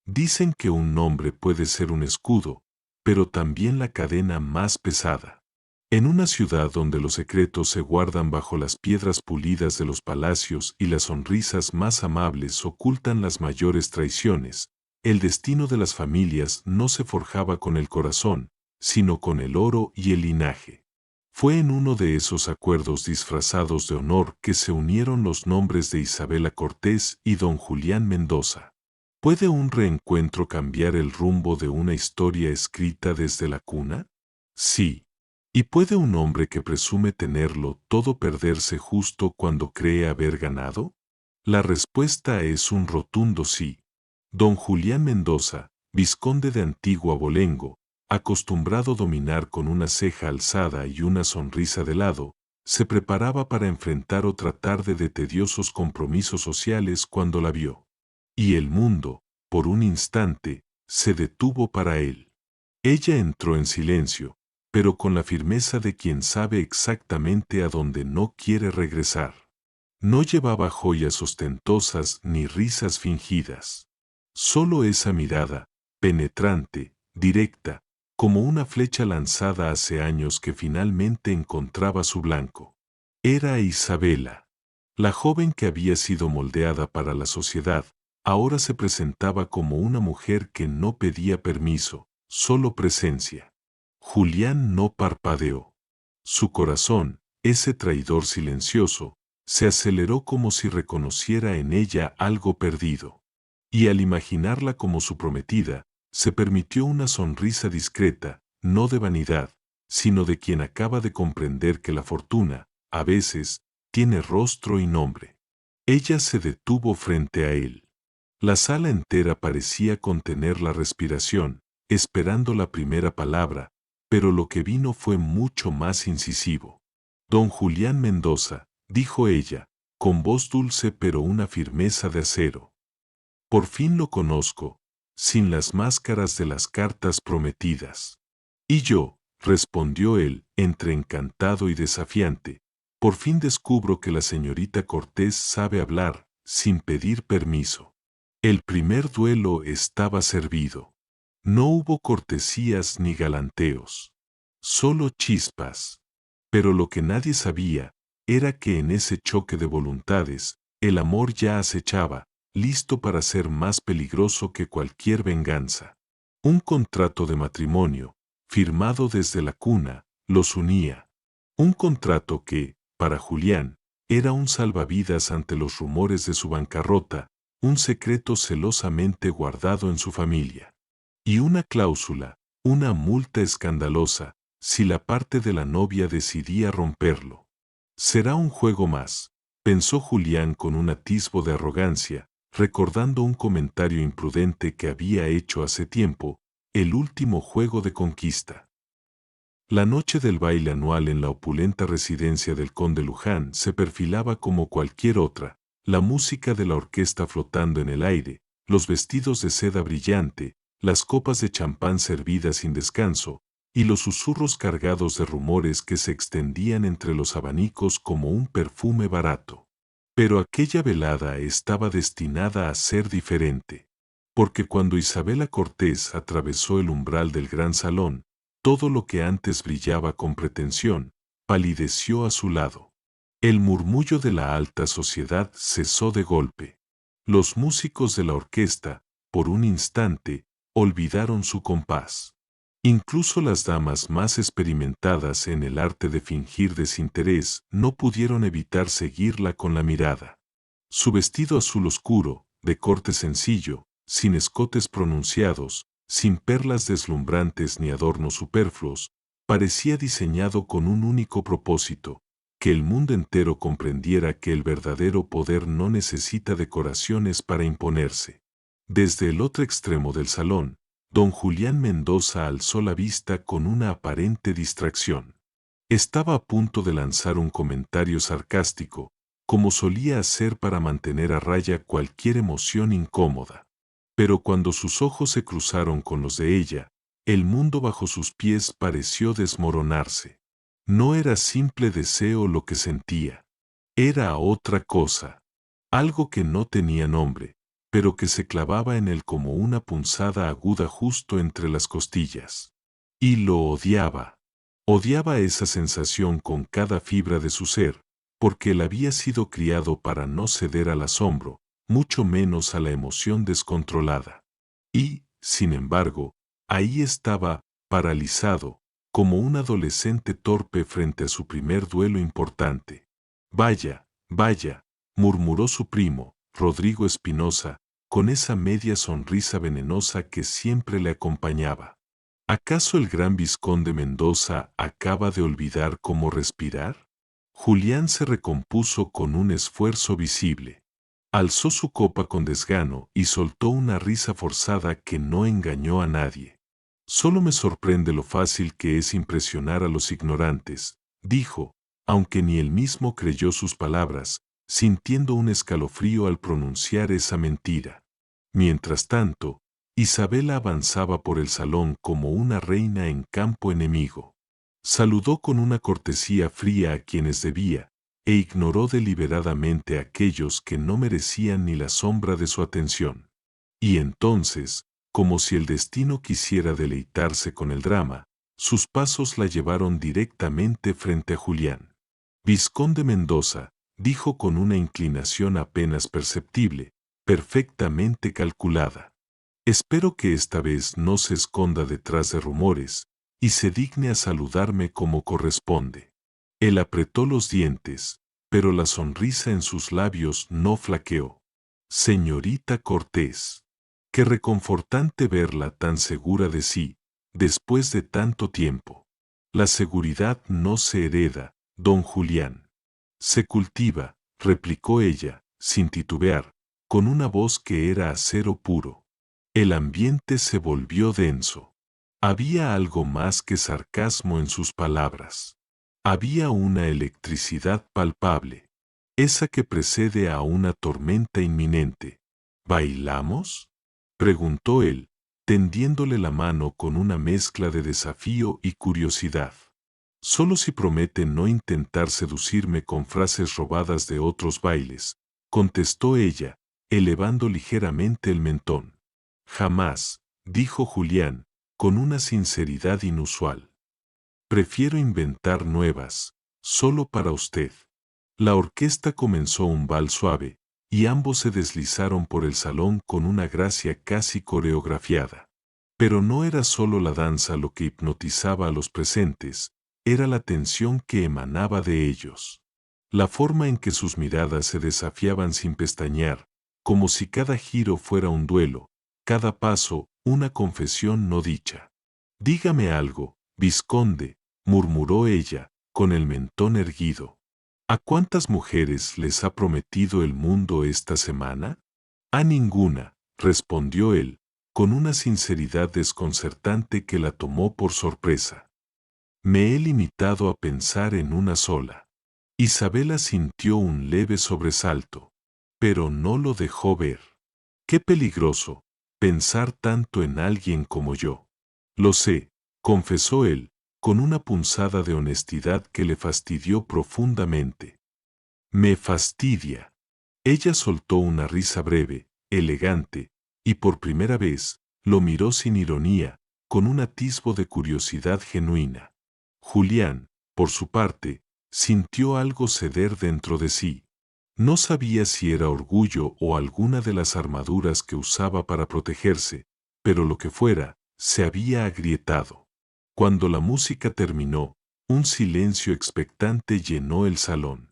Dicen que un nombre puede ser un escudo, pero también la cadena más pesada. En una ciudad donde los secretos se guardan bajo las piedras pulidas de los palacios y las sonrisas más amables ocultan las mayores traiciones, el destino de las familias no se forjaba con el corazón, sino con el oro y el linaje. Fue en uno de esos acuerdos disfrazados de honor que se unieron los nombres de Isabela Cortés y don Julián Mendoza. ¿Puede un reencuentro cambiar el rumbo de una historia escrita desde la cuna? Sí. ¿Y puede un hombre que presume tenerlo todo perderse justo cuando cree haber ganado? La respuesta es un rotundo sí. Don Julián Mendoza, vizconde de Antigua Abolengo, acostumbrado a dominar con una ceja alzada y una sonrisa de lado, se preparaba para enfrentar otra tarde de tediosos compromisos sociales cuando la vio. Y el mundo, por un instante, se detuvo para él. Ella entró en silencio, pero con la firmeza de quien sabe exactamente a dónde no quiere regresar. No llevaba joyas ostentosas ni risas fingidas. Solo esa mirada, penetrante, directa, como una flecha lanzada hace años que finalmente encontraba su blanco. Era Isabela. La joven que había sido moldeada para la sociedad, ahora se presentaba como una mujer que no pedía permiso, solo presencia. Julián no parpadeó. Su corazón, ese traidor silencioso, se aceleró como si reconociera en ella algo perdido. Y al imaginarla como su prometida, se permitió una sonrisa discreta, no de vanidad, sino de quien acaba de comprender que la fortuna, a veces, tiene rostro y nombre. Ella se detuvo frente a él. La sala entera parecía contener la respiración, esperando la primera palabra, pero lo que vino fue mucho más incisivo. Don Julián Mendoza, dijo ella, con voz dulce pero una firmeza de acero. Por fin lo conozco, sin las máscaras de las cartas prometidas. Y yo, respondió él, entre encantado y desafiante, por fin descubro que la señorita Cortés sabe hablar, sin pedir permiso. El primer duelo estaba servido. No hubo cortesías ni galanteos. Solo chispas. Pero lo que nadie sabía, era que en ese choque de voluntades, el amor ya acechaba, listo para ser más peligroso que cualquier venganza. Un contrato de matrimonio, firmado desde la cuna, los unía. Un contrato que, para Julián, era un salvavidas ante los rumores de su bancarrota, un secreto celosamente guardado en su familia. Y una cláusula, una multa escandalosa, si la parte de la novia decidía romperlo. Será un juego más, pensó Julián con un atisbo de arrogancia, recordando un comentario imprudente que había hecho hace tiempo, el último juego de conquista. La noche del baile anual en la opulenta residencia del conde Luján se perfilaba como cualquier otra, la música de la orquesta flotando en el aire, los vestidos de seda brillante, las copas de champán servidas sin descanso, y los susurros cargados de rumores que se extendían entre los abanicos como un perfume barato. Pero aquella velada estaba destinada a ser diferente, porque cuando Isabela Cortés atravesó el umbral del gran salón, todo lo que antes brillaba con pretensión, palideció a su lado. El murmullo de la alta sociedad cesó de golpe. Los músicos de la orquesta, por un instante, olvidaron su compás. Incluso las damas más experimentadas en el arte de fingir desinterés no pudieron evitar seguirla con la mirada. Su vestido azul oscuro, de corte sencillo, sin escotes pronunciados, sin perlas deslumbrantes ni adornos superfluos, parecía diseñado con un único propósito, que el mundo entero comprendiera que el verdadero poder no necesita decoraciones para imponerse. Desde el otro extremo del salón, don Julián Mendoza alzó la vista con una aparente distracción. Estaba a punto de lanzar un comentario sarcástico, como solía hacer para mantener a raya cualquier emoción incómoda. Pero cuando sus ojos se cruzaron con los de ella, el mundo bajo sus pies pareció desmoronarse. No era simple deseo lo que sentía. Era otra cosa. Algo que no tenía nombre, pero que se clavaba en él como una punzada aguda justo entre las costillas. Y lo odiaba. Odiaba esa sensación con cada fibra de su ser, porque él había sido criado para no ceder al asombro, mucho menos a la emoción descontrolada. Y, sin embargo, ahí estaba, paralizado, como un adolescente torpe frente a su primer duelo importante. Vaya, vaya, murmuró su primo, Rodrigo Espinosa, con esa media sonrisa venenosa que siempre le acompañaba. ¿Acaso el gran vizconde Mendoza acaba de olvidar cómo respirar? Julián se recompuso con un esfuerzo visible. Alzó su copa con desgano y soltó una risa forzada que no engañó a nadie. Solo me sorprende lo fácil que es impresionar a los ignorantes, dijo, aunque ni él mismo creyó sus palabras, sintiendo un escalofrío al pronunciar esa mentira. Mientras tanto, Isabela avanzaba por el salón como una reina en campo enemigo. Saludó con una cortesía fría a quienes debía, e ignoró deliberadamente a aquellos que no merecían ni la sombra de su atención. Y entonces, como si el destino quisiera deleitarse con el drama, sus pasos la llevaron directamente frente a Julián. Vizconde Mendoza, dijo con una inclinación apenas perceptible, perfectamente calculada. Espero que esta vez no se esconda detrás de rumores y se digne a saludarme como corresponde. Él apretó los dientes, pero la sonrisa en sus labios no flaqueó. Señorita Cortés, qué reconfortante verla tan segura de sí, después de tanto tiempo. La seguridad no se hereda, don Julián. Se cultiva, replicó ella, sin titubear, con una voz que era acero puro. El ambiente se volvió denso. Había algo más que sarcasmo en sus palabras. Había una electricidad palpable, esa que precede a una tormenta inminente. ¿Bailamos?, preguntó él, tendiéndole la mano con una mezcla de desafío y curiosidad. Solo si promete no intentar seducirme con frases robadas de otros bailes, contestó ella, elevando ligeramente el mentón. Jamás, dijo Julián, con una sinceridad inusual. Prefiero inventar nuevas, solo para usted. La orquesta comenzó un vals suave, y ambos se deslizaron por el salón con una gracia casi coreografiada. Pero no era solo la danza lo que hipnotizaba a los presentes, era la tensión que emanaba de ellos. La forma en que sus miradas se desafiaban sin pestañear, como si cada giro fuera un duelo, cada paso una confesión no dicha. Dígame algo, vizconde, murmuró ella, con el mentón erguido. ¿A cuántas mujeres les ha prometido el mundo esta semana? A ninguna, respondió él, con una sinceridad desconcertante que la tomó por sorpresa. Me he limitado a pensar en una sola. Isabela sintió un leve sobresalto, pero no lo dejó ver. Qué peligroso, pensar tanto en alguien como yo. Lo sé, confesó él, con una punzada de honestidad que le fastidió profundamente. Me fastidia. Ella soltó una risa breve, elegante, y por primera vez, lo miró sin ironía, con un atisbo de curiosidad genuina. Julián, por su parte, sintió algo ceder dentro de sí. No sabía si era orgullo o alguna de las armaduras que usaba para protegerse, pero lo que fuera, se había agrietado. Cuando la música terminó, un silencio expectante llenó el salón.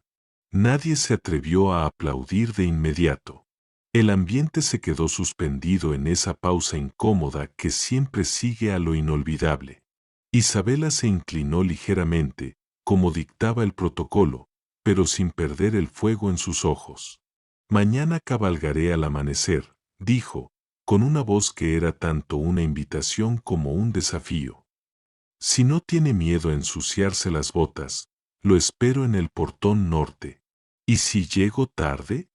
Nadie se atrevió a aplaudir de inmediato. El ambiente se quedó suspendido en esa pausa incómoda que siempre sigue a lo inolvidable. Isabela se inclinó ligeramente, como dictaba el protocolo, pero sin perder el fuego en sus ojos. Mañana cabalgaré al amanecer, dijo, con una voz que era tanto una invitación como un desafío. Si no tiene miedo a ensuciarse las botas, lo espero en el portón norte. ¿Y si llego tarde?,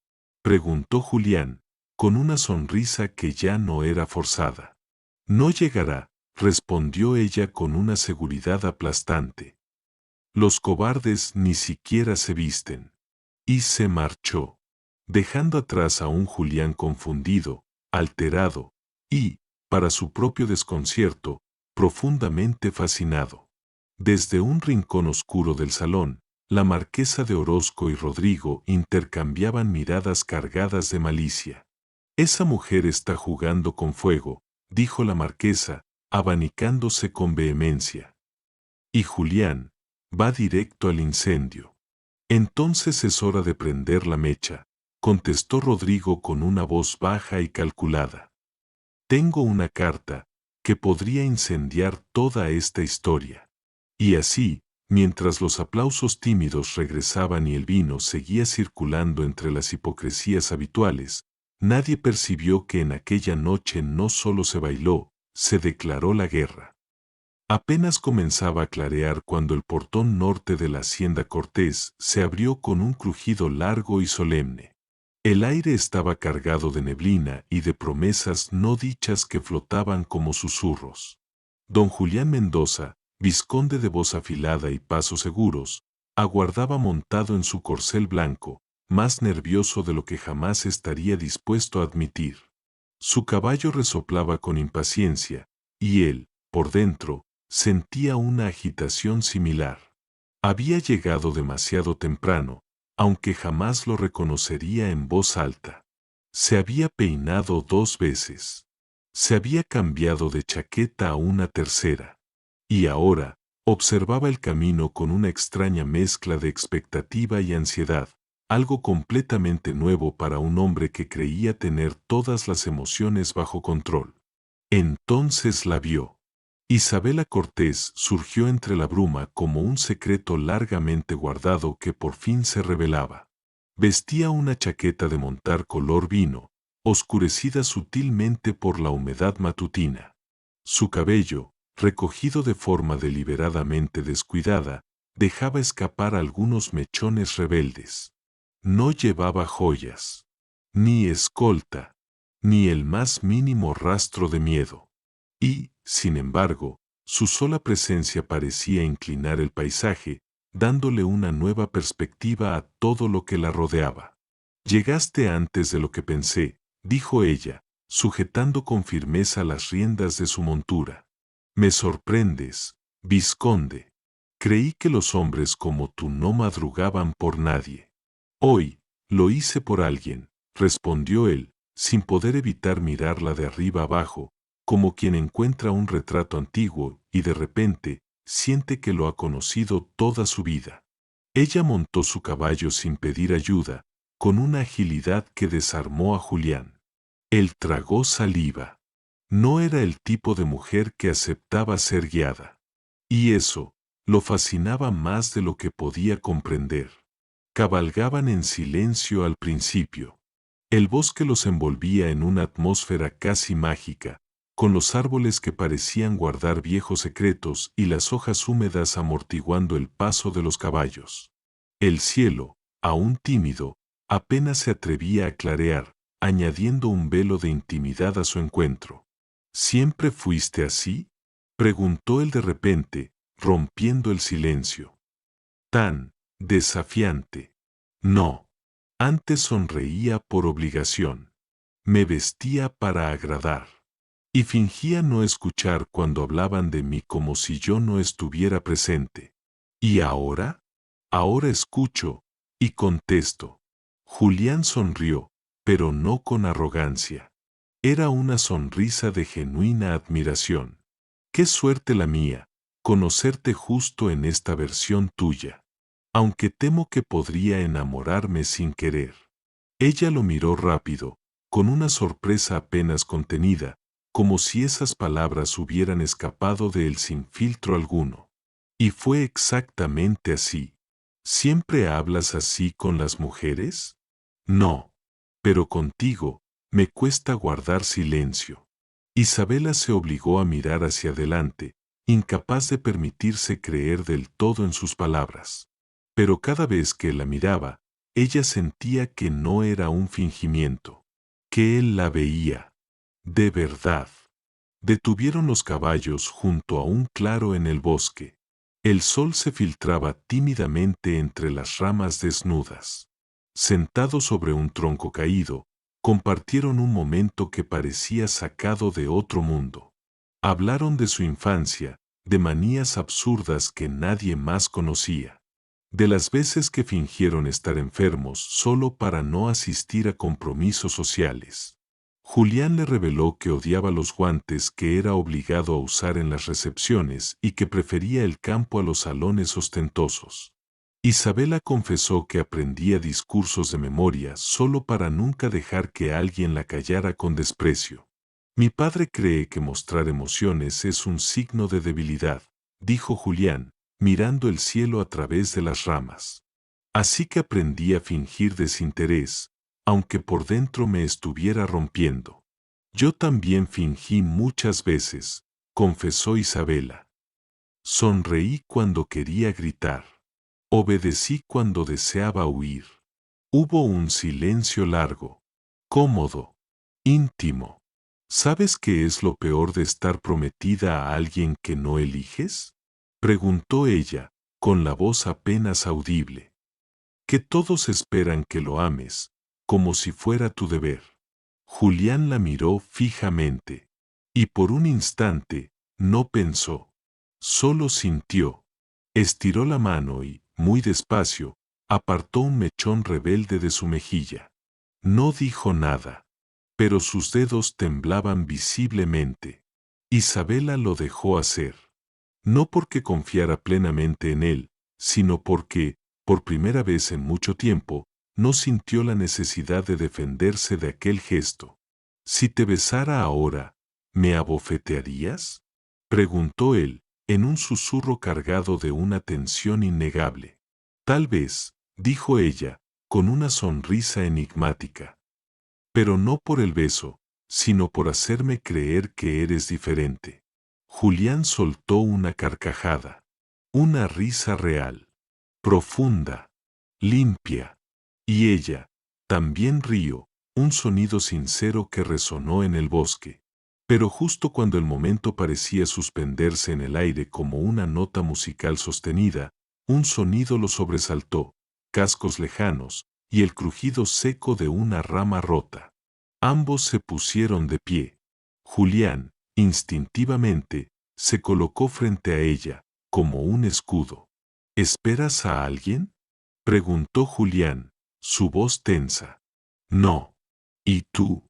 preguntó Julián, con una sonrisa que ya no era forzada. No llegará, respondió ella con una seguridad aplastante. Los cobardes ni siquiera se visten. Y se marchó. dejando atrás a un Julián confundido, alterado y, para su propio desconcierto, profundamente fascinado. Desde un rincón oscuro del salón, la marquesa de Orozco y Rodrigo intercambiaban miradas cargadas de malicia. «Esa mujer está jugando con fuego», dijo la marquesa, abanicándose con vehemencia. «Y Julián va directo al incendio». «Entonces es hora de prender la mecha», contestó Rodrigo con una voz baja y calculada. «Tengo una carta que podría incendiar toda esta historia». Y así, mientras los aplausos tímidos regresaban y el vino seguía circulando entre las hipocresías habituales, nadie percibió que en aquella noche no solo se bailó, se declaró la guerra. Apenas comenzaba a clarear cuando el portón norte de la hacienda Cortés se abrió con un crujido largo y solemne. El aire estaba cargado de neblina y de promesas no dichas que flotaban como susurros. Don Julián Mendoza, vizconde de voz afilada y pasos seguros, aguardaba montado en su corcel blanco, más nervioso de lo que jamás estaría dispuesto a admitir. Su caballo resoplaba con impaciencia, y él, por dentro, sentía una agitación similar. Había llegado demasiado temprano, aunque jamás lo reconocería en voz alta. Se había peinado 2 veces. Se había cambiado de chaqueta a una tercera. Y ahora, observaba el camino con una extraña mezcla de expectativa y ansiedad, algo completamente nuevo para un hombre que creía tener todas las emociones bajo control. Entonces la vio. Isabela Cortés surgió entre la bruma como un secreto largamente guardado que por fin se revelaba. Vestía una chaqueta de montar color vino, oscurecida sutilmente por la humedad matutina. Su cabello, recogido de forma deliberadamente descuidada, dejaba escapar algunos mechones rebeldes. No llevaba joyas, ni escolta, ni el más mínimo rastro de miedo. Y, sin embargo, su sola presencia parecía inclinar el paisaje, dándole una nueva perspectiva a todo lo que la rodeaba. «Llegaste antes de lo que pensé», dijo ella, sujetando con firmeza las riendas de su montura. «Me sorprendes, vizconde. Creí que los hombres como tú no madrugaban por nadie». «Hoy, lo hice por alguien», respondió él, sin poder evitar mirarla de arriba abajo, como quien encuentra un retrato antiguo y de repente siente que lo ha conocido toda su vida. Ella montó su caballo sin pedir ayuda, con una agilidad que desarmó a Julián. Él tragó saliva. No era el tipo de mujer que aceptaba ser guiada. Y eso lo fascinaba más de lo que podía comprender. Cabalgaban en silencio al principio. El bosque los envolvía en una atmósfera casi mágica, con los árboles que parecían guardar viejos secretos y las hojas húmedas amortiguando el paso de los caballos. El cielo, aún tímido, apenas se atrevía a clarear, añadiendo un velo de intimidad a su encuentro. «¿Siempre fuiste así?», preguntó él de repente, rompiendo el silencio. «Tan desafiante». «No. Antes sonreía por obligación. Me vestía para agradar. Y fingía no escuchar cuando hablaban de mí como si yo no estuviera presente. ¿Y ahora? Ahora escucho y contesto». Julián sonrió, pero no con arrogancia. Era una sonrisa de genuina admiración. «Qué suerte la mía, conocerte justo en esta versión tuya. Aunque temo que podría enamorarme sin querer». Ella lo miró rápido, con una sorpresa apenas contenida, como si esas palabras hubieran escapado de él sin filtro alguno. Y fue exactamente así. «¿Siempre hablas así con las mujeres?». «No. Pero contigo, me cuesta guardar silencio». Isabela se obligó a mirar hacia adelante, incapaz de permitirse creer del todo en sus palabras. Pero cada vez que la miraba, ella sentía que no era un fingimiento, que él la veía. De verdad. Detuvieron los caballos junto a un claro en el bosque. El sol se filtraba tímidamente entre las ramas desnudas. Sentados sobre un tronco caído, compartieron un momento que parecía sacado de otro mundo. Hablaron de su infancia, de manías absurdas que nadie más conocía, de las veces que fingieron estar enfermos solo para no asistir a compromisos sociales. Julián le reveló que odiaba los guantes que era obligado a usar en las recepciones y que prefería el campo a los salones ostentosos. Isabela confesó que aprendía discursos de memoria solo para nunca dejar que alguien la callara con desprecio. Mi padre cree que mostrar emociones es un signo de debilidad, dijo Julián, mirando el cielo a través de las ramas. Así que aprendí a fingir desinterés, aunque por dentro me estuviera rompiendo. Yo también fingí muchas veces, confesó Isabela. Sonreí cuando quería gritar. Obedecí cuando deseaba huir. Hubo un silencio largo, cómodo, íntimo. ¿Sabes qué es lo peor de estar prometida a alguien que no eliges? Preguntó ella, con la voz apenas audible. Que todos esperan que lo ames, como si fuera tu deber. Julián la miró fijamente, y por un instante, no pensó, solo sintió. Estiró la mano y, muy despacio, apartó un mechón rebelde de su mejilla. No dijo nada, pero sus dedos temblaban visiblemente. Isabela lo dejó hacer. No porque confiara plenamente en él, sino porque, por primera vez en mucho tiempo, no sintió la necesidad de defenderse de aquel gesto. Si te besara ahora, ¿me abofetearías? Preguntó él, en un susurro cargado de una tensión innegable. Tal vez, dijo ella, con una sonrisa enigmática. Pero no por el beso, sino por hacerme creer que eres diferente. Julián soltó una carcajada. Una risa real, profunda, limpia. Y ella, también rió, un sonido sincero que resonó en el bosque. Pero justo cuando el momento parecía suspenderse en el aire como una nota musical sostenida, un sonido lo sobresaltó, cascos lejanos, y el crujido seco de una rama rota. Ambos se pusieron de pie. Julián, instintivamente, se colocó frente a ella, como un escudo. ¿Esperas a alguien? Preguntó Julián, su voz tensa. No. ¿Y tú?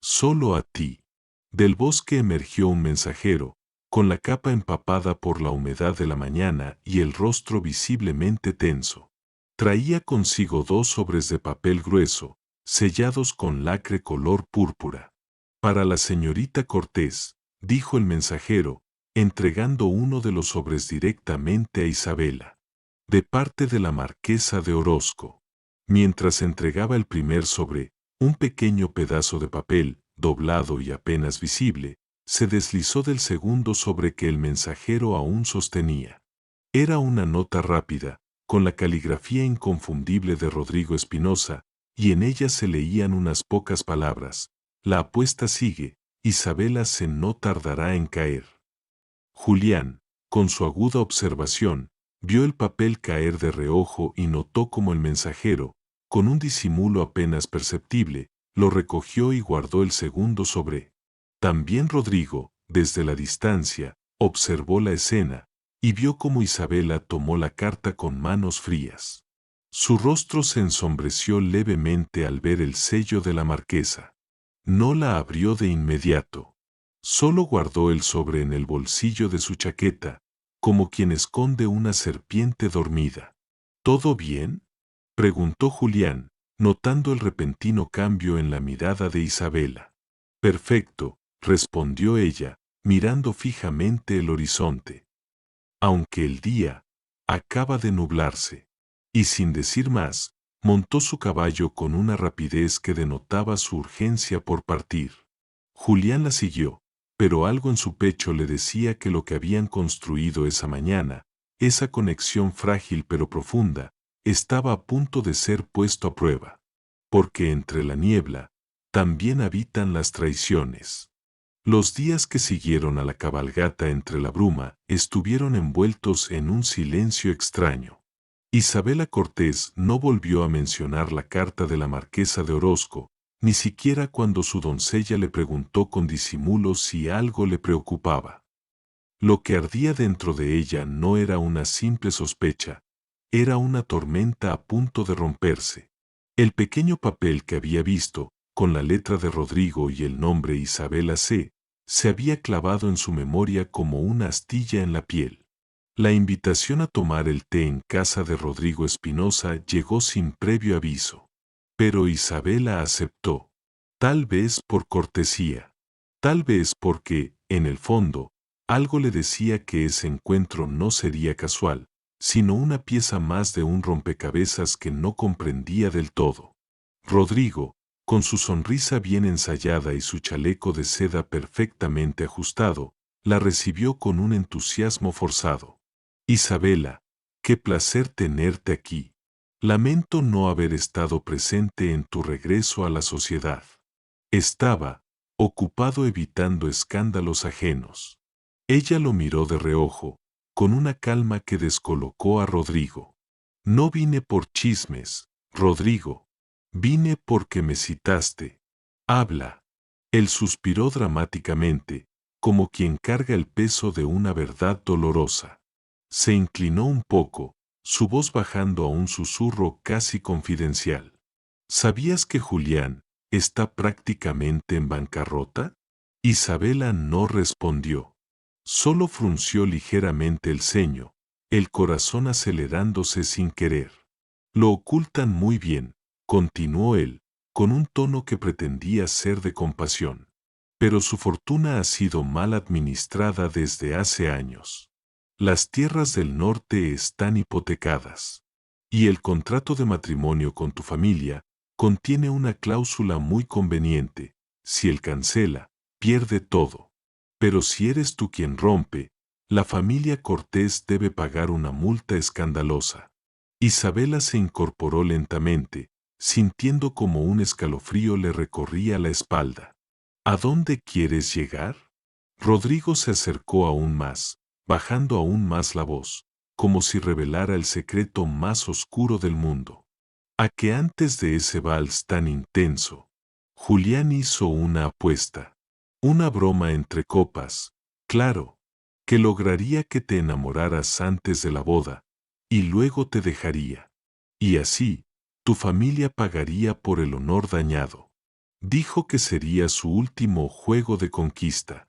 Solo a ti. Del bosque emergió un mensajero, con la capa empapada por la humedad de la mañana y el rostro visiblemente tenso. Traía consigo 2 sobres de papel grueso, sellados con lacre color púrpura. Para la señorita Cortés, dijo el mensajero, entregando uno de los sobres directamente a Isabela. De parte de la marquesa de Orozco. Mientras entregaba el primer sobre, un pequeño pedazo de papel, doblado y apenas visible, se deslizó del segundo sobre que el mensajero aún sostenía. Era una nota rápida, con la caligrafía inconfundible de Rodrigo Espinosa, y en ella se leían unas pocas palabras. La apuesta sigue, Isabela se no tardará en caer. Julián, con su aguda observación, vio el papel caer de reojo y notó como el mensajero, con un disimulo apenas perceptible, lo recogió y guardó el segundo sobre. También Rodrigo, desde la distancia, observó la escena, y vio cómo Isabela tomó la carta con manos frías. Su rostro se ensombreció levemente al ver el sello de la marquesa. No la abrió de inmediato. Solo guardó el sobre en el bolsillo de su chaqueta, como quien esconde una serpiente dormida. ¿Todo bien? Preguntó Julián, notando el repentino cambio en la mirada de Isabela. Perfecto, respondió ella, mirando fijamente el horizonte. Aunque el día acaba de nublarse. Y sin decir más, montó su caballo con una rapidez que denotaba su urgencia por partir. Julián la siguió, pero algo en su pecho le decía que lo que habían construido esa mañana, esa conexión frágil pero profunda, estaba a punto de ser puesto a prueba. Porque entre la niebla, también habitan las traiciones. Los días que siguieron a la cabalgata entre la bruma estuvieron envueltos en un silencio extraño. Isabela Cortés no volvió a mencionar la carta de la marquesa de Orozco, ni siquiera cuando su doncella le preguntó con disimulo si algo le preocupaba. Lo que ardía dentro de ella no era una simple sospecha, era una tormenta a punto de romperse. El pequeño papel que había visto, con la letra de Rodrigo y el nombre Isabela C., se había clavado en su memoria como una astilla en la piel. La invitación a tomar el té en casa de Rodrigo Espinosa llegó sin previo aviso. Pero Isabela aceptó, tal vez por cortesía, tal vez porque, en el fondo, algo le decía que ese encuentro no sería casual, sino una pieza más de un rompecabezas que no comprendía del todo. Rodrigo, con su sonrisa bien ensayada y su chaleco de seda perfectamente ajustado, la recibió con un entusiasmo forzado. Isabela, qué placer tenerte aquí. Lamento no haber estado presente en tu regreso a la sociedad. Estaba ocupado evitando escándalos ajenos. Ella lo miró de reojo, con una calma que descolocó a Rodrigo. No vine por chismes, Rodrigo. Vine porque me citaste. Habla. Él suspiró dramáticamente, como quien carga el peso de una verdad dolorosa. Se inclinó un poco, su voz bajando a un susurro casi confidencial. ¿Sabías que Julián está prácticamente en bancarrota? Isabela no respondió. Solo frunció ligeramente el ceño, el corazón acelerándose sin querer. Lo ocultan muy bien, continuó él, con un tono que pretendía ser de compasión. Pero su fortuna ha sido mal administrada desde hace años. Las tierras del norte están hipotecadas. Y el contrato de matrimonio con tu familia contiene una cláusula muy conveniente. Si él cancela, pierde todo. Pero si eres tú quien rompe, la familia Cortés debe pagar una multa escandalosa. Isabela se incorporó lentamente, sintiendo como un escalofrío le recorría la espalda. ¿A dónde quieres llegar? Rodrigo se acercó aún más, bajando aún más la voz, como si revelara el secreto más oscuro del mundo. A que antes de ese vals tan intenso, Julián hizo una apuesta, una broma entre copas, claro, que lograría que te enamoraras antes de la boda, y luego te dejaría. Y así, tu familia pagaría por el honor dañado. Dijo que sería su último juego de conquista.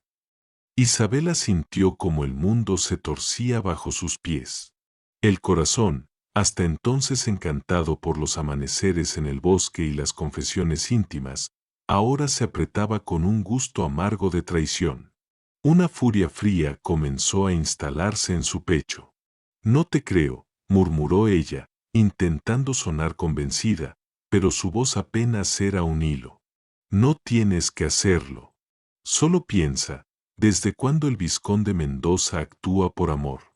Isabela sintió como el mundo se torcía bajo sus pies. El corazón, hasta entonces encantado por los amaneceres en el bosque y las confesiones íntimas, ahora se apretaba con un gusto amargo de traición. Una furia fría comenzó a instalarse en su pecho. No te creo, murmuró ella, intentando sonar convencida, pero su voz apenas era un hilo. No tienes que hacerlo. Solo piensa, ¿desde cuándo el vizconde Mendoza actúa por amor?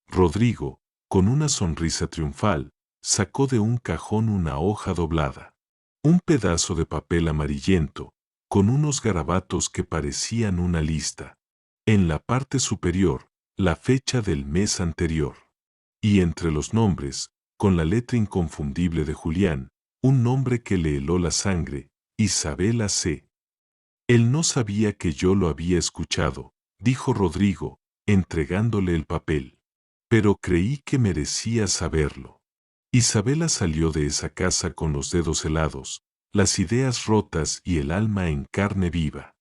Rodrigo, con una sonrisa triunfal, sacó de un cajón una hoja doblada. Un pedazo de papel amarillento, con unos garabatos que parecían una lista. En la parte superior, la fecha del mes anterior. Y entre los nombres, con la letra inconfundible de Julián, un nombre que le heló la sangre, Isabela C. Él no sabía que yo lo había escuchado, dijo Rodrigo, entregándole el papel. Pero creí que merecía saberlo. Isabela salió de esa casa con los dedos helados, las ideas rotas y el alma en carne viva.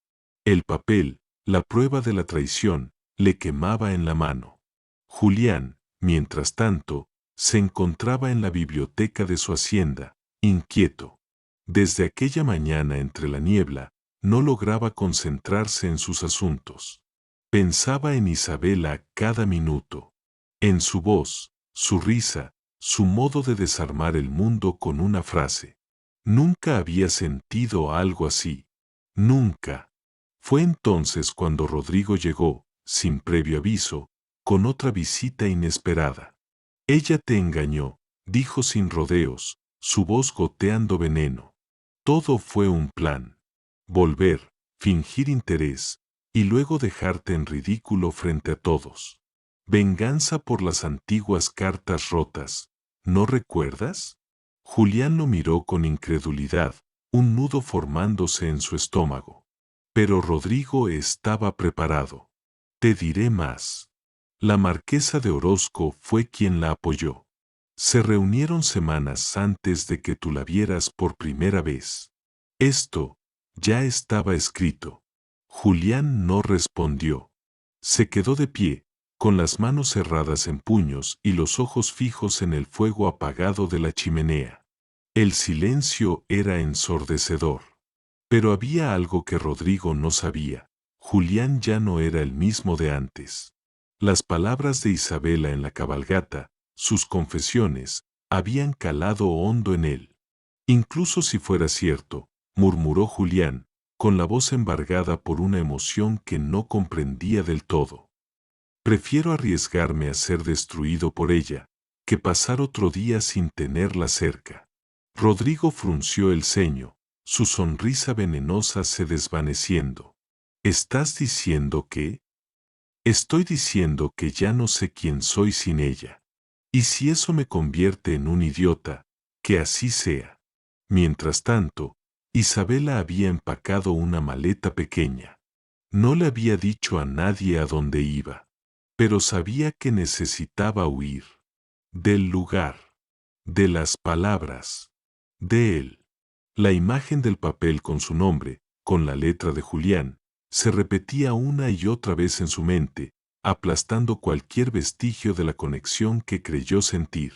El papel, la prueba de la traición, le quemaba en la mano. Julián, mientras tanto, se encontraba en la biblioteca de su hacienda, inquieto. Desde aquella mañana entre la niebla, no lograba concentrarse en sus asuntos. Pensaba en Isabela cada minuto, en su voz, su risa, su modo de desarmar el mundo con una frase. Nunca había sentido algo así. Nunca. Fue entonces cuando Rodrigo llegó, sin previo aviso, con otra visita inesperada. Ella te engañó, dijo sin rodeos, su voz goteando veneno. Todo fue un plan. Volver, fingir interés, y luego dejarte en ridículo frente a todos. Venganza por las antiguas cartas rotas. ¿No recuerdas? Julián lo miró con incredulidad, un nudo formándose en su estómago. Pero Rodrigo estaba preparado. Te diré más. La marquesa de Orozco fue quien la apoyó. Se reunieron semanas antes de que tú la vieras por primera vez. Esto ya estaba escrito. Julián no respondió. Se quedó de pie, con las manos cerradas en puños y los ojos fijos en el fuego apagado de la chimenea. El silencio era ensordecedor. Pero había algo que Rodrigo no sabía. Julián ya no era el mismo de antes. Las palabras de Isabela en la cabalgata, sus confesiones, habían calado hondo en él. Incluso si fuera cierto, murmuró Julián, con la voz embargada por una emoción que no comprendía del todo. Prefiero arriesgarme a ser destruido por ella, que pasar otro día sin tenerla cerca. Rodrigo frunció el ceño, su sonrisa venenosa se desvaneciendo. ¿Estás diciendo que? Estoy diciendo que ya no sé quién soy sin ella. Y si eso me convierte en un idiota, que así sea. Mientras tanto, Isabela había empacado una maleta pequeña. No le había dicho a nadie a dónde iba, pero sabía que necesitaba huir. Del lugar, de las palabras, de él. La imagen del papel con su nombre, con la letra de Julián, se repetía una y otra vez en su mente, aplastando cualquier vestigio de la conexión que creyó sentir.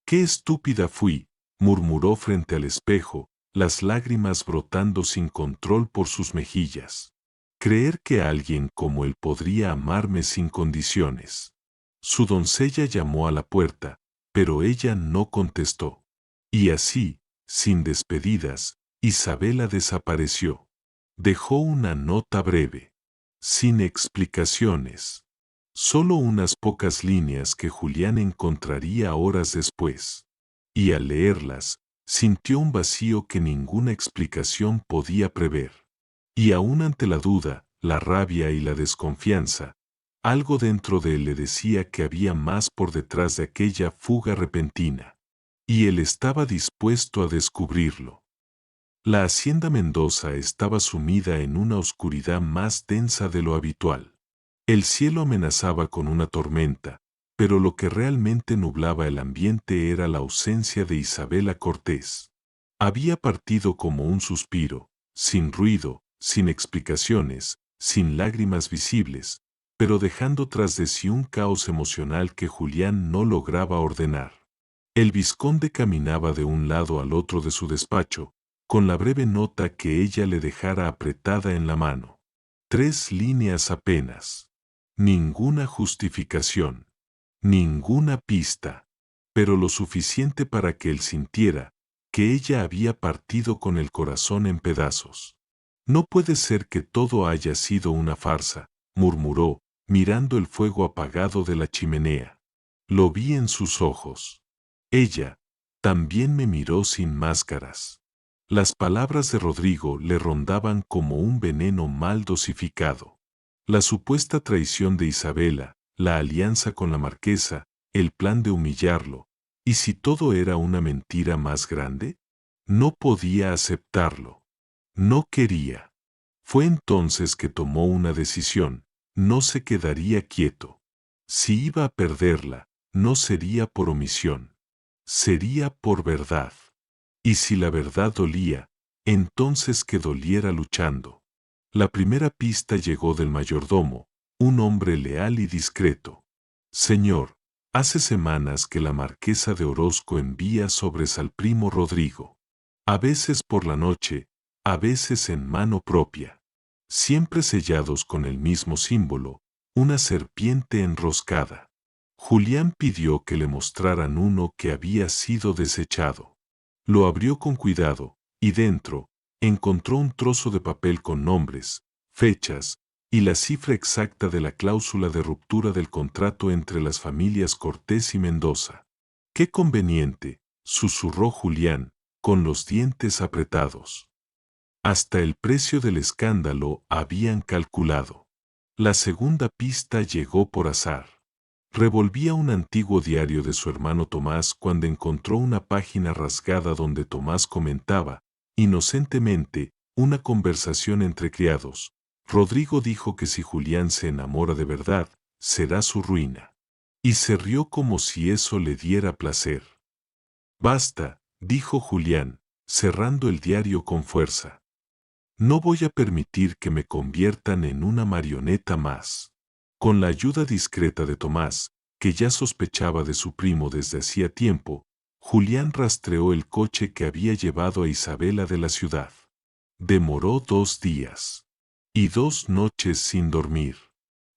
¡Qué estúpida fui!, murmuró frente al espejo, las lágrimas brotando sin control por sus mejillas. Creer que alguien como él podría amarme sin condiciones. Su doncella llamó a la puerta, pero ella no contestó. Y así, sin despedidas, Isabela desapareció. Dejó una nota breve, sin explicaciones. Solo unas pocas líneas que Julián encontraría horas después. Y al leerlas, sintió un vacío que ninguna explicación podía prever. Y aún ante la duda, la rabia y la desconfianza, algo dentro de él le decía que había más por detrás de aquella fuga repentina. Y él estaba dispuesto a descubrirlo. La hacienda Mendoza estaba sumida en una oscuridad más densa de lo habitual. El cielo amenazaba con una tormenta, pero lo que realmente nublaba el ambiente era la ausencia de Isabela Cortés. Había partido como un suspiro, sin ruido, sin explicaciones, sin lágrimas visibles, pero dejando tras de sí un caos emocional que Julián no lograba ordenar. El vizconde caminaba de un lado al otro de su despacho, con la breve nota que ella le dejara apretada en la mano. 3 líneas apenas. Ninguna justificación. Ninguna pista. Pero lo suficiente para que él sintiera que ella había partido con el corazón en pedazos. No puede ser que todo haya sido una farsa, murmuró, mirando el fuego apagado de la chimenea. Lo vi en sus ojos. Ella también me miró sin máscaras. Las palabras de Rodrigo le rondaban como un veneno mal dosificado. La supuesta traición de Isabela, la alianza con la marquesa, el plan de humillarlo. ¿Y si todo era una mentira más grande? No podía aceptarlo. No quería. Fue entonces que tomó una decisión. No se quedaría quieto. Si iba a perderla, no sería por omisión. Sería por verdad. Y si la verdad dolía, entonces que doliera luchando. La primera pista llegó del mayordomo, un hombre leal y discreto. Señor, hace semanas que la marquesa de Orozco envía sobres al primo Rodrigo. A veces por la noche, a veces en mano propia. Siempre sellados con el mismo símbolo, una serpiente enroscada. Julián pidió que le mostraran uno que había sido desechado. Lo abrió con cuidado, y dentro, encontró un trozo de papel con nombres, fechas, y la cifra exacta de la cláusula de ruptura del contrato entre las familias Cortés y Mendoza. ¡Qué conveniente!, susurró Julián, con los dientes apretados. Hasta el precio del escándalo habían calculado. La segunda pista llegó por azar. Revolvía un antiguo diario de su hermano Tomás cuando encontró una página rasgada donde Tomás comentaba, inocentemente, una conversación entre criados. Rodrigo dijo que si Julián se enamora de verdad, será su ruina. Y se rió como si eso le diera placer. Basta, dijo Julián, cerrando el diario con fuerza. No voy a permitir que me conviertan en una marioneta más. Con la ayuda discreta de Tomás, que ya sospechaba de su primo desde hacía tiempo, Julián rastreó el coche que había llevado a Isabela de la ciudad. Demoró 2 días y 2 noches sin dormir.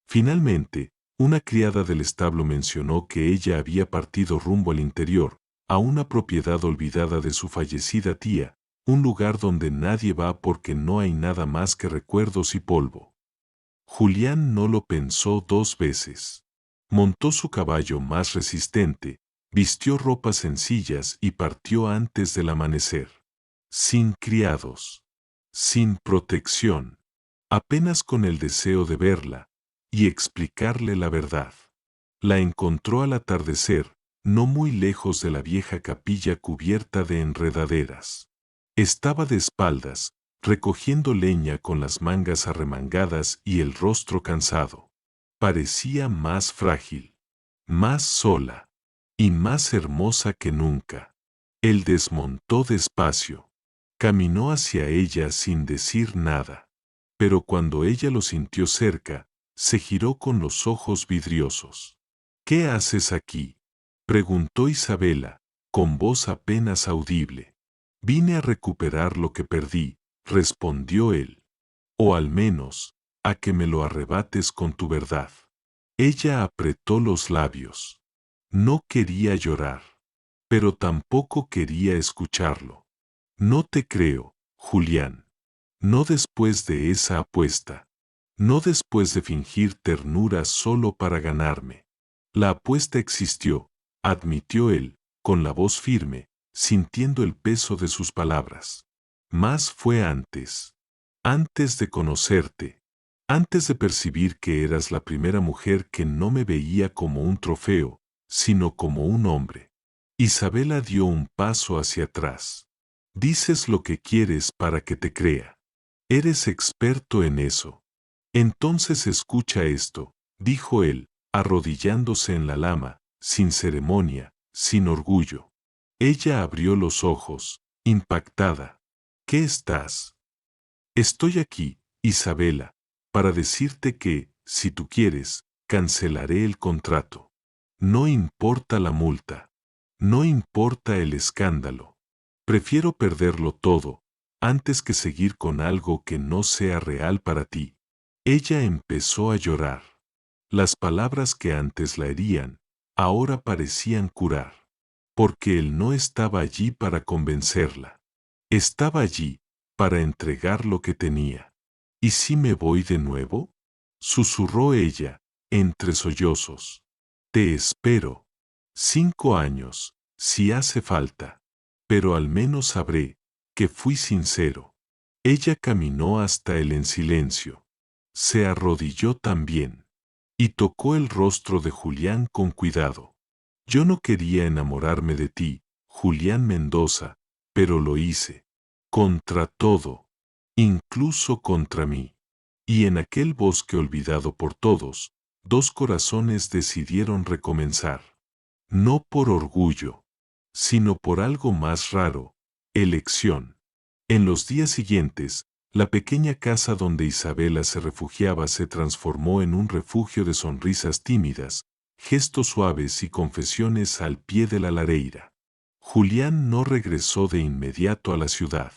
Finalmente, una criada del establo mencionó que ella había partido rumbo al interior, a una propiedad olvidada de su fallecida tía, un lugar donde nadie va porque no hay nada más que recuerdos y polvo. Julián no lo pensó 2 veces. Montó su caballo más resistente, vistió ropas sencillas y partió antes del amanecer. Sin criados, sin protección, apenas con el deseo de verla y explicarle la verdad. La encontró al atardecer, no muy lejos de la vieja capilla cubierta de enredaderas. Estaba de espaldas, recogiendo leña con las mangas arremangadas y el rostro cansado. Parecía más frágil, más sola y más hermosa que nunca. Él desmontó despacio. Caminó hacia ella sin decir nada. Pero cuando ella lo sintió cerca, se giró con los ojos vidriosos. ¿Qué haces aquí?, preguntó Isabela, con voz apenas audible. Vine a recuperar lo que perdí, respondió él. O al menos, a que me lo arrebates con tu verdad. Ella apretó los labios. No quería llorar, pero tampoco quería escucharlo. No te creo, Julián. No después de esa apuesta. No después de fingir ternura solo para ganarme. La apuesta existió, admitió él, con la voz firme, sintiendo el peso de sus palabras. Más fue antes. Antes de conocerte. Antes de percibir que eras la primera mujer que no me veía como un trofeo, sino como un hombre. Isabela dio un paso hacia atrás. Dices lo que quieres para que te crea. Eres experto en eso. Entonces escucha esto, dijo él, arrodillándose en la lama, sin ceremonia, sin orgullo. Ella abrió los ojos, impactada. ¿Qué estás? Estoy aquí, Isabela, para decirte que, si tú quieres, cancelaré el contrato. No importa la multa. No importa el escándalo. Prefiero perderlo todo, antes que seguir con algo que no sea real para ti. Ella empezó a llorar. Las palabras que antes la herían, ahora parecían curar. Porque él no estaba allí para convencerla. Estaba allí, para entregar lo que tenía. ¿Y si me voy de nuevo?, susurró ella, entre sollozos. Te espero. 5 años, si hace falta. Pero al menos sabré que fui sincero. Ella caminó hasta él en silencio. Se arrodilló también. Y tocó el rostro de Julián con cuidado. Yo no quería enamorarme de ti, Julián Mendoza, pero lo hice. Contra todo. Incluso contra mí. Y en aquel bosque olvidado por todos, 2 corazones decidieron recomenzar. No por orgullo, sino por algo más raro, elección. En los días siguientes, la pequeña casa donde Isabela se refugiaba se transformó en un refugio de sonrisas tímidas, gestos suaves y confesiones al pie de la lareira. Julián no regresó de inmediato a la ciudad.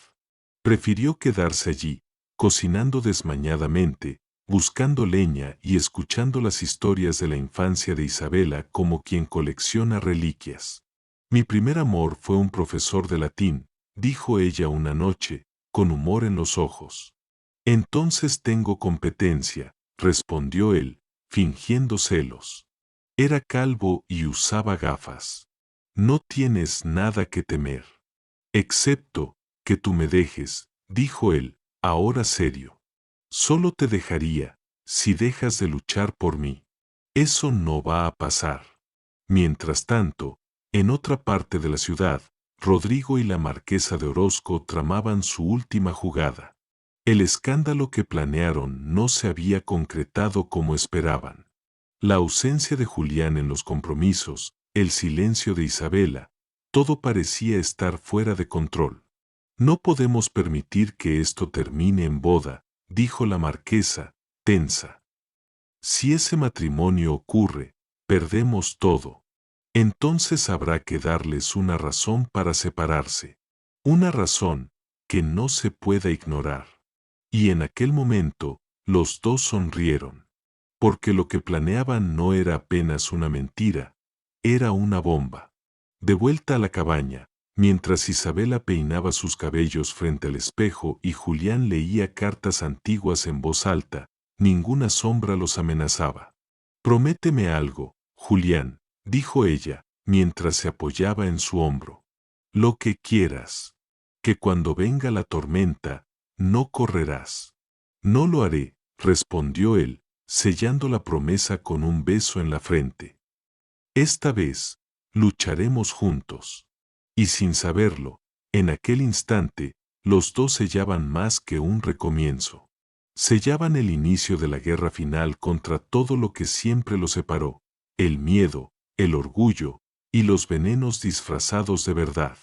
Prefirió quedarse allí, cocinando desmañadamente, buscando leña y escuchando las historias de la infancia de Isabela como quien colecciona reliquias. Mi primer amor fue un profesor de latín, dijo ella una noche, con humor en los ojos. Entonces tengo competencia, respondió él, fingiendo celos. Era calvo y usaba gafas. No tienes nada que temer. Excepto que tú me dejes, dijo él, ahora serio. Solo te dejaría, si dejas de luchar por mí. Eso no va a pasar. Mientras tanto, en otra parte de la ciudad, Rodrigo y la marquesa de Orozco tramaban su última jugada. El escándalo que planearon no se había concretado como esperaban. La ausencia de Julián en los compromisos, el silencio de Isabela, todo parecía estar fuera de control. No podemos permitir que esto termine en boda, dijo la marquesa, tensa. Si ese matrimonio ocurre, perdemos todo. Entonces habrá que darles una razón para separarse. Una razón que no se pueda ignorar. Y en aquel momento, los dos sonrieron. Porque lo que planeaban no era apenas una mentira, era una bomba. De vuelta a la cabaña, mientras Isabela peinaba sus cabellos frente al espejo y Julián leía cartas antiguas en voz alta, ninguna sombra los amenazaba. Prométeme algo, Julián, dijo ella, mientras se apoyaba en su hombro. Lo que quieras. Que cuando venga la tormenta, no correrás. No lo haré, respondió él, sellando la promesa con un beso en la frente. Esta vez, lucharemos juntos. Y sin saberlo, en aquel instante, los dos sellaban más que un recomienzo. Sellaban el inicio de la guerra final contra todo lo que siempre los separó, el miedo, el orgullo y los venenos disfrazados de verdad.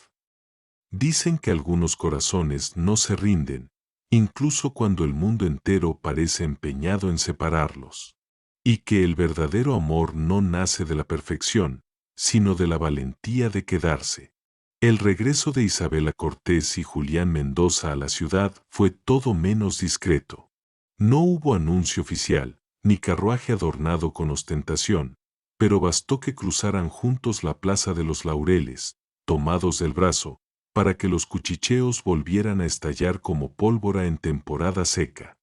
Dicen que algunos corazones no se rinden, incluso cuando el mundo entero parece empeñado en separarlos. Y que el verdadero amor no nace de la perfección, sino de la valentía de quedarse. El regreso de Isabela Cortés y Julián Mendoza a la ciudad fue todo menos discreto. No hubo anuncio oficial, ni carruaje adornado con ostentación, pero bastó que cruzaran juntos la Plaza de los Laureles, tomados del brazo, para que los cuchicheos volvieran a estallar como pólvora en temporada seca.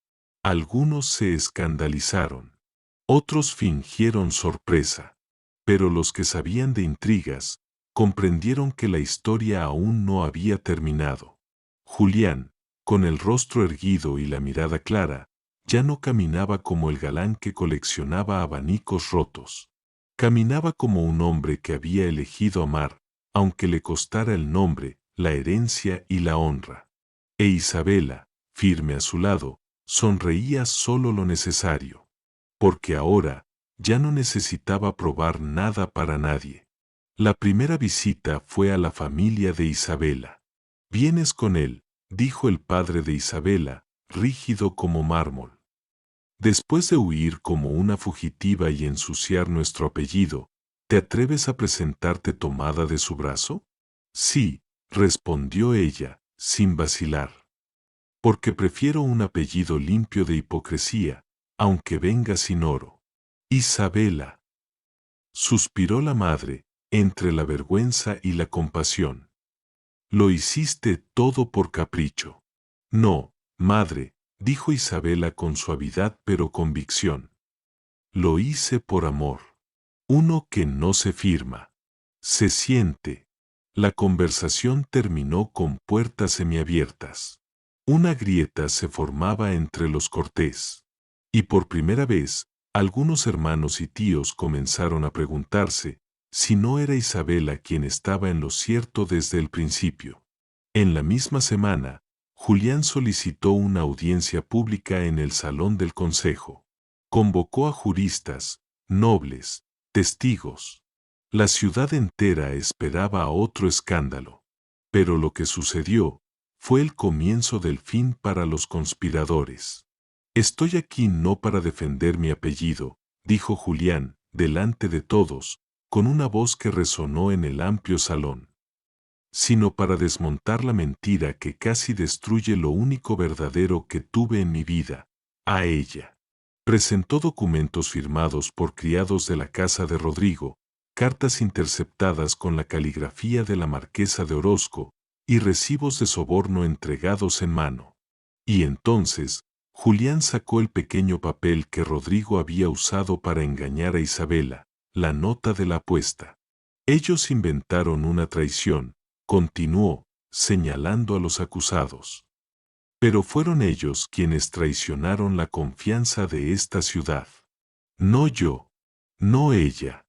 Algunos se escandalizaron. Otros fingieron sorpresa. Pero los que sabían de intrigas, comprendieron que la historia aún no había terminado. Julián, con el rostro erguido y la mirada clara, ya no caminaba como el galán que coleccionaba abanicos rotos. Caminaba como un hombre que había elegido amar, aunque le costara el nombre, la herencia y la honra. E Isabela, firme a su lado, sonreía solo lo necesario. Porque ahora ya no necesitaba probar nada para nadie. La primera visita fue a la familia de Isabela. «Vienes con él», dijo el padre de Isabela, rígido como mármol. «Después de huir como una fugitiva y ensuciar nuestro apellido, ¿te atreves a presentarte tomada de su brazo?» «Sí», respondió ella, sin vacilar. «Porque prefiero un apellido limpio de hipocresía, aunque venga sin oro». «Isabela», suspiró la madre, entre la vergüenza y la compasión. «Lo hiciste todo por capricho». «No, madre», dijo Isabela con suavidad pero convicción. «Lo hice por amor. Uno que no se firma. Se siente». La conversación terminó con puertas semiabiertas. Una grieta se formaba entre los Cortés. Y por primera vez, algunos hermanos y tíos comenzaron a preguntarse si no era Isabela quien estaba en lo cierto desde el principio. En la misma semana, Julián solicitó una audiencia pública en el salón del consejo. Convocó a juristas, nobles, testigos. La ciudad entera esperaba a otro escándalo. Pero lo que sucedió fue el comienzo del fin para los conspiradores. «Estoy aquí no para defender mi apellido», dijo Julián, delante de todos, con una voz que resonó en el amplio salón, «sino para desmontar la mentira que casi destruye lo único verdadero que tuve en mi vida, a ella». Presentó documentos firmados por criados de la casa de Rodrigo, cartas interceptadas con la caligrafía de la marquesa de Orozco y recibos de soborno entregados en mano. Y entonces, Julián sacó el pequeño papel que Rodrigo había usado para engañar a Isabela, la nota de la apuesta. «Ellos inventaron una traición», continuó, señalando a los acusados. «Pero fueron ellos quienes traicionaron la confianza de esta ciudad. No yo». no ella.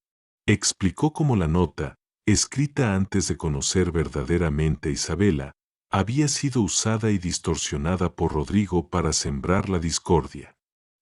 Explicó cómo la nota, escrita antes de conocer verdaderamente a Isabela, había sido usada y distorsionada por Rodrigo para sembrar la discordia.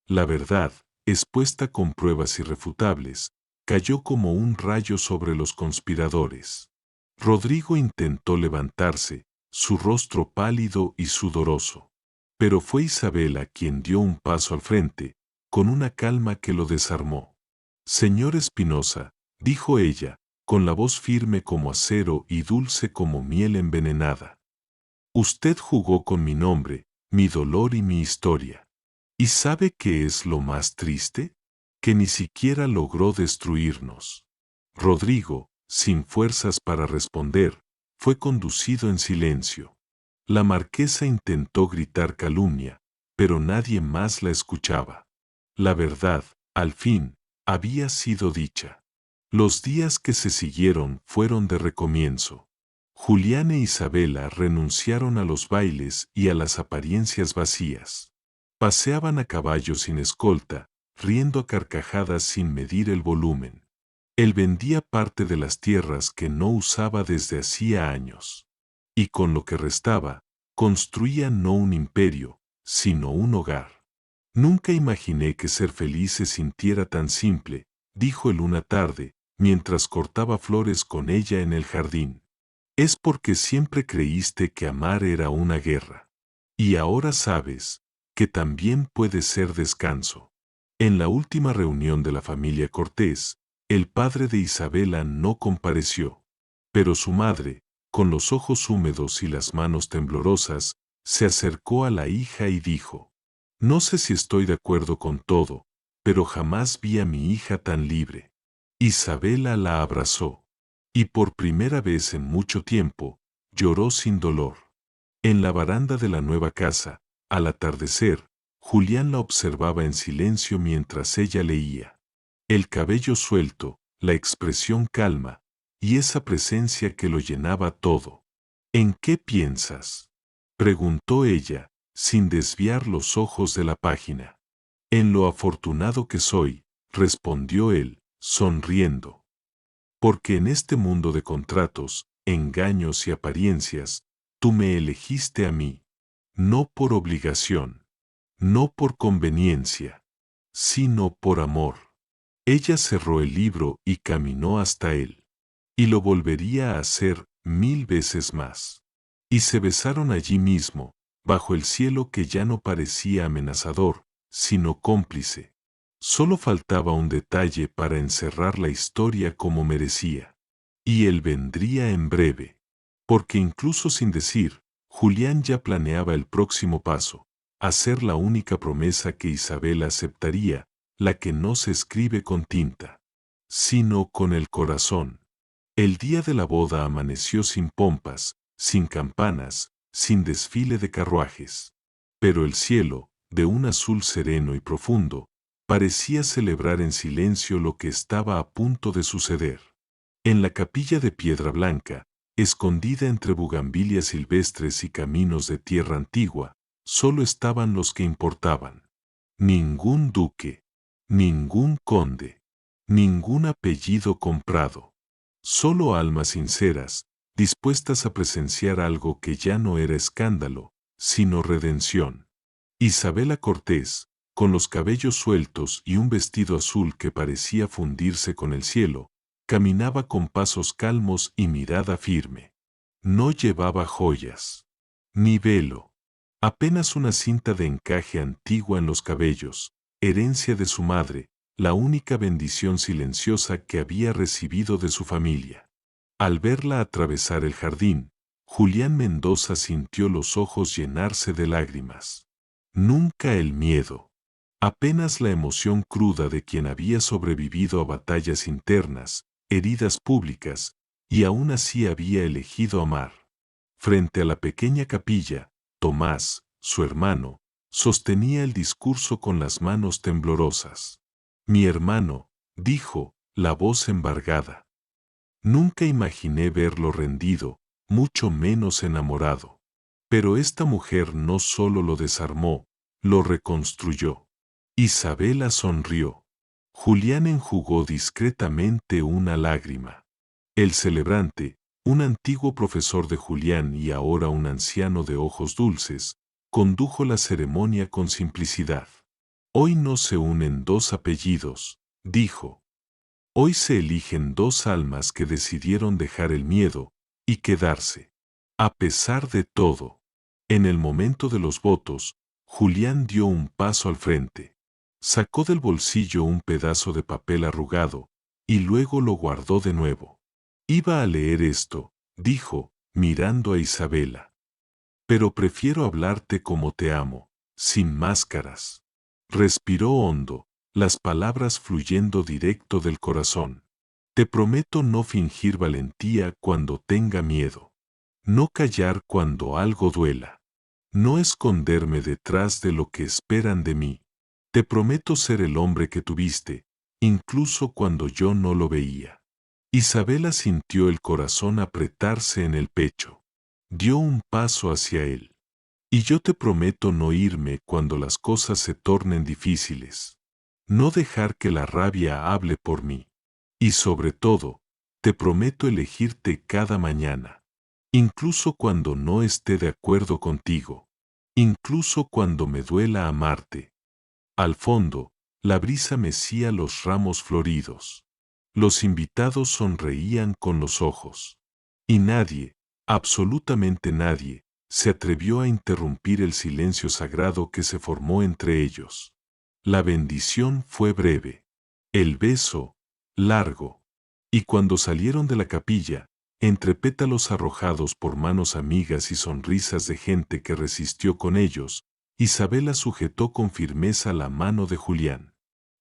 La verdad, expuesta con pruebas irrefutables, cayó como un rayo sobre los conspiradores. Rodrigo intentó levantarse, su rostro pálido y sudoroso. Pero fue Isabela quien dio un paso al frente, con una calma que lo desarmó. Señor Espinosa, dijo ella, con la voz firme como acero y dulce como miel envenenada. Usted jugó con mi nombre, mi dolor y mi historia. ¿Y sabe qué es lo más triste? Que ni siquiera logró destruirnos. Rodrigo, sin fuerzas para responder, fue conducido en silencio. La marquesa intentó gritar calumnia, pero nadie más la escuchaba. La verdad, al fin, había sido dicha. Los días que se siguieron fueron de recomienzo. Julián e Isabela renunciaron a los bailes y a las apariencias vacías. Paseaban a caballo sin escolta, riendo a carcajadas sin medir el volumen. Él vendía parte de las tierras que no usaba desde hacía años. Y con lo que restaba, construía no un imperio, sino un hogar. Nunca imaginé que ser feliz se sintiera tan simple, dijo él una tarde, mientras cortaba flores con ella en el jardín. Es porque siempre creíste que amar era una guerra. Y ahora sabes que también puede ser descanso. En la última reunión de la familia Cortés, el padre de Isabela no compareció, pero su madre, con los ojos húmedos y las manos temblorosas, se acercó a la hija y dijo: no sé si estoy de acuerdo con todo, pero jamás vi a mi hija tan libre. Isabela la abrazó, y por primera vez en mucho tiempo, lloró sin dolor. En la baranda de la nueva casa, al atardecer, Julián la observaba en silencio mientras ella leía. El cabello suelto, la expresión calma, y esa presencia que lo llenaba todo. ¿En qué piensas?, preguntó ella, sin desviar los ojos de la página. En lo afortunado que soy, respondió él, sonriendo. Porque en este mundo de contratos, engaños y apariencias, tú me elegiste a mí, no por obligación, no por conveniencia, sino por amor. Ella cerró el libro y caminó hasta él. Y lo volvería a hacer 1000 veces más. Y se besaron allí mismo, bajo el cielo que ya no parecía amenazador, sino cómplice. Solo faltaba un detalle para encerrar la historia como merecía. Y él vendría en breve. Porque incluso sin decir, Julián ya planeaba el próximo paso, hacer la única promesa que Isabel aceptaría, la que no se escribe con tinta, sino con el corazón. El día de la boda amaneció sin pompas, sin campanas, sin desfile de carruajes. Pero el cielo, de un azul sereno y profundo, parecía celebrar en silencio lo que estaba a punto de suceder. En la capilla de piedra blanca, escondida entre bugambilias silvestres y caminos de tierra antigua, solo estaban los que importaban. Ningún duque, ningún conde, ningún apellido comprado. Solo almas sinceras, dispuestas a presenciar algo que ya no era escándalo, sino redención. Isabela Cortés, con los cabellos sueltos y un vestido azul que parecía fundirse con el cielo, caminaba con pasos calmos y mirada firme. No llevaba joyas, ni velo, apenas una cinta de encaje antigua en los cabellos, herencia de su madre, la única bendición silenciosa que había recibido de su familia. Al verla atravesar el jardín, Julián Mendoza sintió los ojos llenarse de lágrimas. Nunca el miedo, apenas la emoción cruda de quien había sobrevivido a batallas internas, heridas públicas, y aún así había elegido amar. Frente a la pequeña capilla, Tomás, su hermano, sostenía el discurso con las manos temblorosas. Mi hermano, dijo, la voz embargada. Nunca imaginé verlo rendido, mucho menos enamorado. Pero esta mujer no solo lo desarmó, lo reconstruyó. Isabela sonrió. Julián enjugó discretamente una lágrima. El celebrante, un antiguo profesor de Julián y ahora un anciano de ojos dulces, condujo la ceremonia con simplicidad. Hoy no se unen dos apellidos, dijo. Hoy se eligen dos almas que decidieron dejar el miedo y quedarse. A pesar de todo, en el momento de los votos, Julián dio un paso al frente. Sacó del bolsillo un pedazo de papel arrugado y luego lo guardó de nuevo. Iba a leer esto, dijo, mirando a Isabela. Pero prefiero hablarte como te amo, sin máscaras. Respiró hondo, las palabras fluyendo directo del corazón. Te prometo no fingir valentía cuando tenga miedo. No callar cuando algo duela. No esconderme detrás de lo que esperan de mí. Te prometo ser el hombre que tuviste, incluso cuando yo no lo veía. Isabela sintió el corazón apretarse en el pecho. Dio un paso hacia él. Y yo te prometo no irme cuando las cosas se tornen difíciles. No dejar que la rabia hable por mí. Y sobre todo, te prometo elegirte cada mañana. Incluso cuando no esté de acuerdo contigo. Incluso cuando me duela amarte. Al fondo, la brisa mecía los ramos floridos. Los invitados sonreían con los ojos. Y nadie, absolutamente nadie, se atrevió a interrumpir el silencio sagrado que se formó entre ellos. La bendición fue breve. El beso, largo. Y cuando salieron de la capilla, entre pétalos arrojados por manos amigas y sonrisas de gente que resistió con ellos, Isabela sujetó con firmeza la mano de Julián.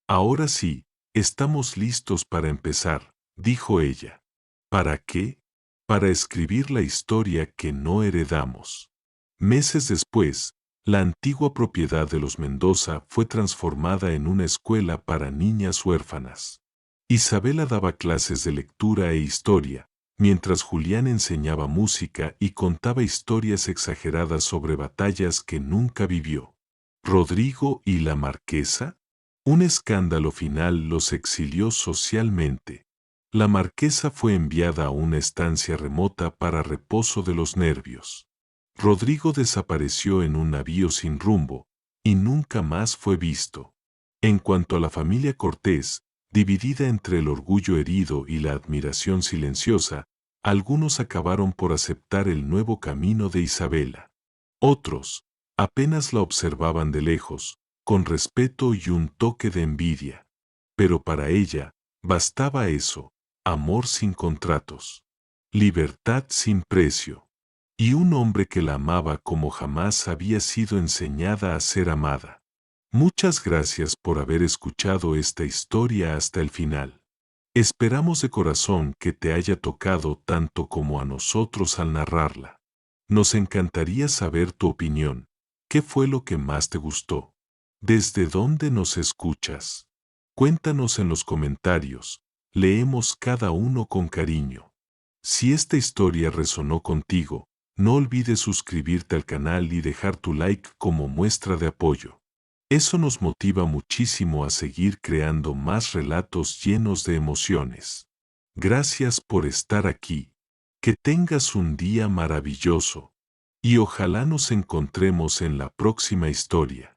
Ahora sí, estamos listos para empezar, dijo ella. ¿Para qué? Para escribir la historia que no heredamos. Meses después, la antigua propiedad de los Mendoza fue transformada en una escuela para niñas huérfanas. Isabela daba clases de lectura e historia, mientras Julián enseñaba música y contaba historias exageradas sobre batallas que nunca vivió. ¿Rodrigo y la marquesa? Un escándalo final los exilió socialmente. La marquesa fue enviada a una estancia remota para reposo de los nervios. Rodrigo desapareció en un navío sin rumbo y nunca más fue visto. En cuanto a la familia Cortés, dividida entre el orgullo herido y la admiración silenciosa, algunos acabaron por aceptar el nuevo camino de Isabela. Otros, apenas la observaban de lejos, con respeto y un toque de envidia. Pero para ella, bastaba eso, amor sin contratos, libertad sin precio, y un hombre que la amaba como jamás había sido enseñada a ser amada. Muchas gracias por haber escuchado esta historia hasta el final. Esperamos de corazón que te haya tocado tanto como a nosotros al narrarla. Nos encantaría saber tu opinión. ¿Qué fue lo que más te gustó? ¿Desde dónde nos escuchas? Cuéntanos en los comentarios. Leemos cada uno con cariño. Si esta historia resonó contigo, no olvides suscribirte al canal y dejar tu like como muestra de apoyo. Eso nos motiva muchísimo a seguir creando más relatos llenos de emociones. Gracias por estar aquí. Que tengas un día maravilloso. Y ojalá nos encontremos en la próxima historia.